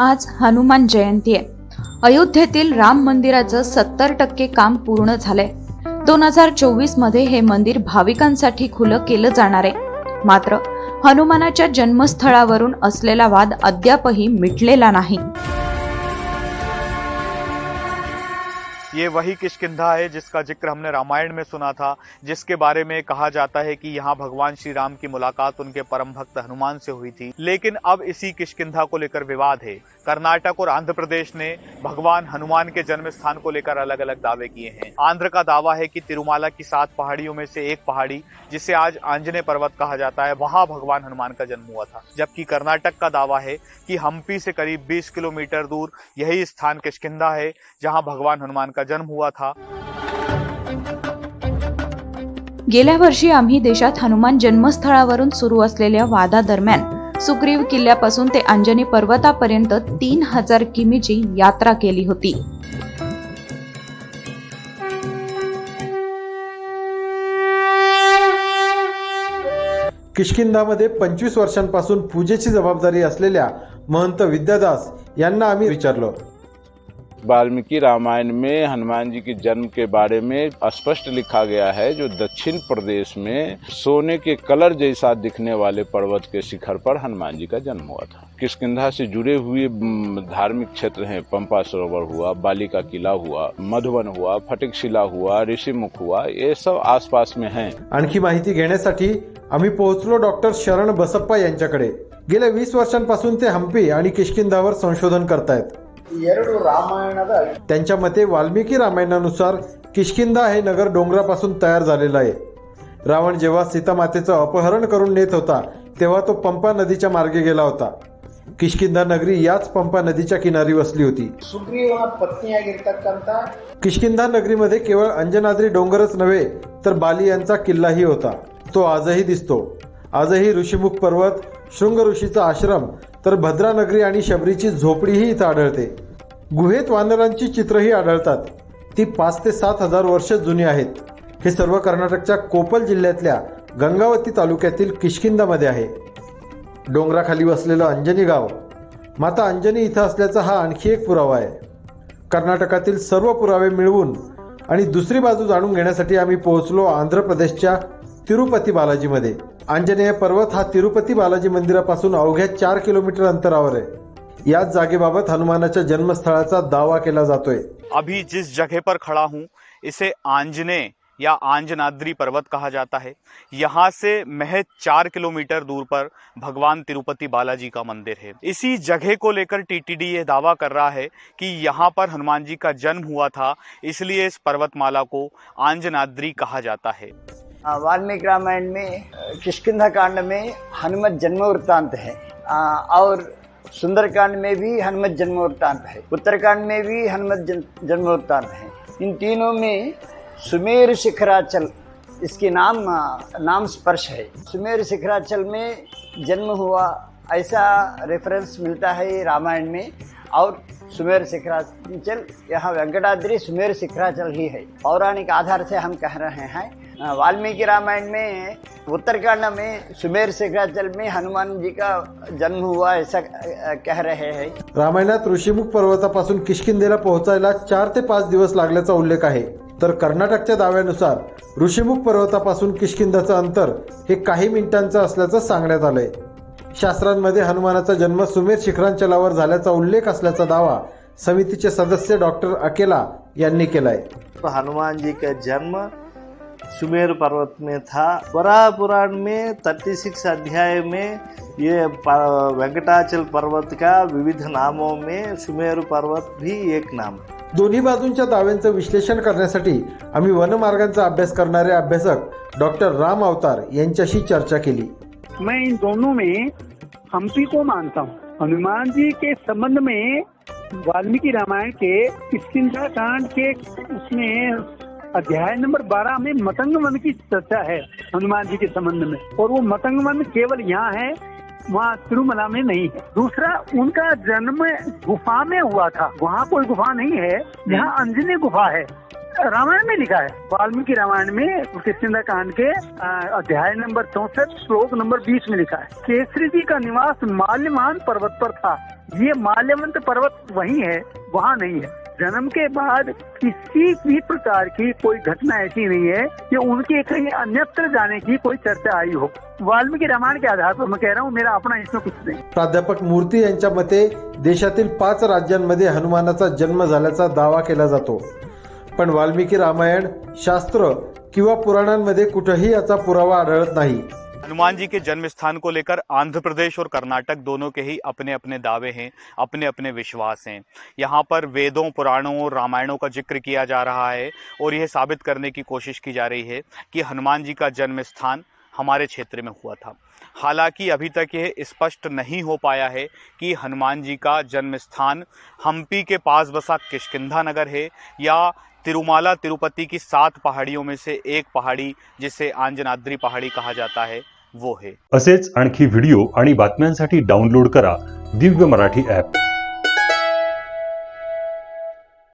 आज हनुमान जयंती आहे। अयोध्येतील राम मंदिराचं 70% काम पूर्ण झालंय। 2024 मध्ये हे मंदिर भाविकांसाठी खुलं केलं जाणार आहे। मात्र हनुमानाच्या जन्मस्थळावरून असलेला वाद अद्यापही मिटलेला नाही। ये वही किष्किंधा है जिसका जिक्र हमने रामायण में सुना था, जिसके बारे में कहा जाता है कि यहाँ भगवान श्री राम की मुलाकात उनके परम भक्त हनुमान से हुई थी। लेकिन अब इसी किष्किंधा को लेकर विवाद है। कर्नाटक और आंध्र प्रदेश ने भगवान हनुमान के जन्म स्थान को लेकर अलग अलग दावे किए हैं। आंध्र का दावा है कि तिरुमाला की 7 पहाड़ियों में से एक पहाड़ी, जिसे आज आंजनेय पर्वत कहा जाता है, वहां भगवान हनुमान का जन्म हुआ था। जबकि कर्नाटक का दावा है कि हम्पी से करीब 20 किलोमीटर दूर यही स्थान किष्किंधा है, जहां भगवान हनुमान का जन्म हुआ था। गेल्या वर्षी आम्ही देशात हनुमान जन्मस्थळावरून सुरू असलेल्या वादादरम्यान सुग्रीव किल्ल्यापासून ते अंजनी पर्वतापर्यंत 3000 किमीची यात्रा केली होती। किष्किंधामध्ये 25 वर्षांपासून पूजेची जबाबदारी असलेल्या महंत विद्यादास यांना आम्ही विचारलो। वाल्मीकि रामायण में हनुमान जी के जन्म के बारे में स्पष्ट लिखा गया है, जो दक्षिण प्रदेश में सोने के कलर जैसा दिखने वाले पर्वत के शिखर पर हनुमान जी का जन्म हुआ था। किष्किंधा से जुड़े हुए धार्मिक क्षेत्र हैं, पंपा सरोवर हुआ, बाली का किला हुआ, मधुबन हुआ, फटिकशिला हुआ, ऋषिमुख हुआ, ये सब आसपास में हैं। आणखी माहिती घेण्यासाठी आम्ही पोहोचलो डॉक्टर शरण बसप्पा यांच्याकडे। गेल्या 20 वर्षांपासून ते हम्पी आणि किष्किंधावर संशोधन करतायत। त्यांच्या मते वाल्मिकी रामायणानुसार किष्किंधा हे नगर डोंगरापासून तयार झालेलं आहे। रावण जेव्हा सीता मातेचं अपहरण करून नेत होता तेव्हा तो पंपा नदीच्या मार्गे गेला होता। किष्किंधा नगरी याच पंपा नदीच्या किनारी वसली होती। किष्किंधा नगरीमध्ये केवळ अंजनाद्री डोंगरच नव्हे तर बाली यांचा किल्लाही होता। तो आजही दिसतो। आजही ऋषिमुख पर्वत, शृंग ऋषीचा आश्रम, तर भद्रा नगरी आणि शबरीची झोपडीही इथं आढळते। गुहेत वानरांची चित्रही आढळतात। ती 5 ते 7 हजार वर्ष जुनी आहेत। हे सर्व कर्नाटकच्या कोपल जिल्ह्यातल्या गंगावती तालुक्यातील किष्किंधामध्ये आहे। डोंगराखाली वसलेलं अंजनी गाव माता अंजनी इथं असल्याचा हा आणखी एक पुरावा आहे। कर्नाटकातील सर्व पुरावे मिळवून आणि दुसरी बाजू जाणून घेण्यासाठी आम्ही पोहोचलो आंध्र प्रदेशच्या तिरुपती बालाजीमध्ये। आंजनेय पर्वत हा तिरुपती बालाजी मंदिरापासून अवघ्या 4 किलोमीटर अंतरावर आहे। याच जागेबाबत हनुमानाच्या जन्मस्थळाचा दावा केला जातोय। अभी जिस जगह पर खड़ा हूँ इसे आंजनेय या आंजनाद्री पर्वत कहा जाता है। यहाँ से महज 4 किलोमीटर दूर पर भगवान तिरुपति बालाजी का मंदिर है। इसी जगह को लेकर टीटीडी ये दावा कर रहा है कि यहाँ पर हनुमान जी का जन्म हुआ था, इसलिए इस पर्वतमाला को आंजनाद्री कहा जाता है। वाल्मीकि रामायण में किष्किंधा कांड में हनुमत जन्म वृत्तांत है और सुंदरकांड में भी हनुमत जन्म वृत्तांत है, उत्तरकांड में भी हनुमत जन्म वृत्तांत है। इन तीनों में सुमेर शिखराचल इसके नाम स्पर्श है। सुमेर शिखराचल में जन्म हुआ ऐसा रेफरेंस मिलता है रामायण में, और सुमेर शिखराचल यहाँ वेंकटाद्री सुमेर शिखराचल ही है। पौराणिक आधार से हम कह रहे हैं वाल्मीकि रामायण में उत्तरकांड में सुमेर शिखराचल में हनुमान जी का जन्म हुआ ऐसा कह रहे हैं। रामायणात ऋषिमुख पर्वतापासून किष्किंधेला पोहोचायला 4 ते 5 दिवस लागल्याचा उल्लेख आहे। तर कर्नाटकच्या दाव्यानुसार ऋषिमुख पर्वतापासून किष्किंधाचं अंतर हे काही मिनिटांचं असल्याचं सांगण्यात आलंय। शास्त्रांमध्ये हनुमानाचा जन्म सुमेर शिखरांचलावर झाल्याचा उल्लेख असल्याचा दावा समितीचे सदस्य डॉक्टर अकेला यांनी केलाय। हनुमान जी का जन्म सुमेर पर्वत में था। वराह पुराण में 36 अध्याय में ये वेंकटाचल पर्वत का विविध नामों में सुमेर पर्वत भी एक नाम है। दोन्ही बाजूंच्या दाव्यांचं विश्लेषण करण्यासाठी आम्ही वनमार्गांचा अभ्यास करणारे अभ्यासक डॉक्टर राम अवतार यांच्याशी चर्चा केली। मैं इन दोनों में हम्पी को मानता हूँ। हनुमान जी के संबंध में वाल्मीकि रामायण के किष्किंधा कांड के उसमें अध्याय नंबर 12 में मतंग वन की चर्चा है हनुमान जी के संबंध में, और वो मतंग वन केवल यहाँ है, वहाँ तिरुमला में नहीं है। दूसरा, उनका जन्म गुफा में हुआ था, वहाँ कोई गुफा नहीं है, यहाँ अंजनी गुफा है। रामायण में लिखा है, वाल्मीकि रामायण में किष्किंधा कांड के अध्याय नंबर 64 श्लोक नंबर 20 में लिखा है, केसरी जी का निवास माल्यवान पर्वत पर था। ये माल्यवंत पर्वत वही है, वहाँ नहीं है। जन्म के बाद किसी भी प्रकार की कोई घटना ऐसी नहीं है कि उनके कहीं अन्यत्र जाने की कोई चर्चा आई हो। वाल्मीकि रामायण के आधार पर मैं कह रहा हूँ, मेरा अपना इसमें कुछ नहीं। प्राध्यापक मूर्ती यांच्या मते देशातील 5 राज्यांमध्ये हनुमानाचा जन्म झाल्याचा दावा केला जातो, पण वाल्मीकि रामायण, शास्त्र किंवा पुराणांमध्ये कुठेही याचा पुरावा आढळत नाही। हनुमान जी के जन्म स्थान को लेकर आंध्र प्रदेश और कर्नाटक दोनों के ही अपने अपने दावे हैं, अपने अपने विश्वास हैं। यहाँ पर वेदों, पुराणों और रामायणों का जिक्र किया जा रहा है और यह साबित करने की कोशिश की जा रही है कि हनुमान जी का जन्म स्थान हमारे क्षेत्र में हुआ था। हालांकि अभी तक यह स्पष्ट नहीं हो पाया है कि हनुमान जी का जन्म स्थान हम्पी के पास बसा किष्किंधा नगर है या तिरुमाला तिरुपति की 7 पहाड़ियों में से एक पहाड़ी जिसे अंजनाद्री पहाड़ी कहा जाता है वो है। असेच आणखी व्हिडिओ आणि बातम्यांसाठी डाउनलोड करा दिव्य मराठी ॲप।